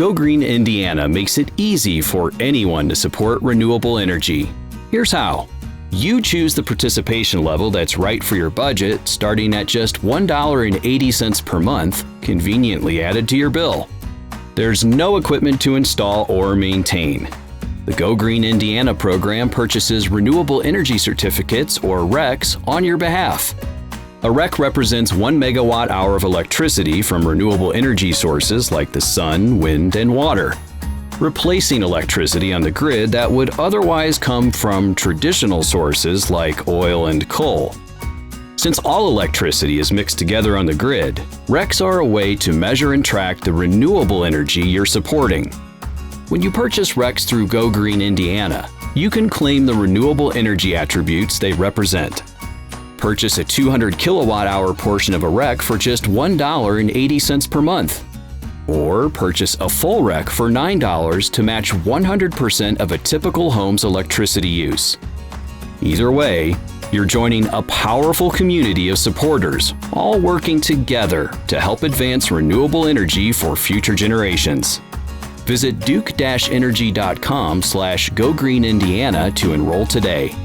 Go Green Indiana makes it easy for anyone to support renewable energy. Here's how. You choose the participation level that's right for your budget, starting at just $1.80 per month, conveniently added to your bill. There's no equipment to install or maintain. The Go Green Indiana program purchases renewable energy certificates, or RECs, on your behalf. A REC represents 1 megawatt-hour of electricity from renewable energy sources like the sun, wind, and water, replacing electricity on the grid that would otherwise come from traditional sources like oil and coal. Since all electricity is mixed together on the grid, RECs are a way to measure and track the renewable energy you're supporting. When you purchase RECs through Go Green Indiana, you can claim the renewable energy attributes they represent. Purchase a 200 kilowatt-hour portion of a REC for just $1.80 per month. Or purchase a full REC for $9 to match 100% of a typical home's electricity use. Either way, you're joining a powerful community of supporters, all working together to help advance renewable energy for future generations. Visit duke-energy.com/GoGreenIndiana to enroll today.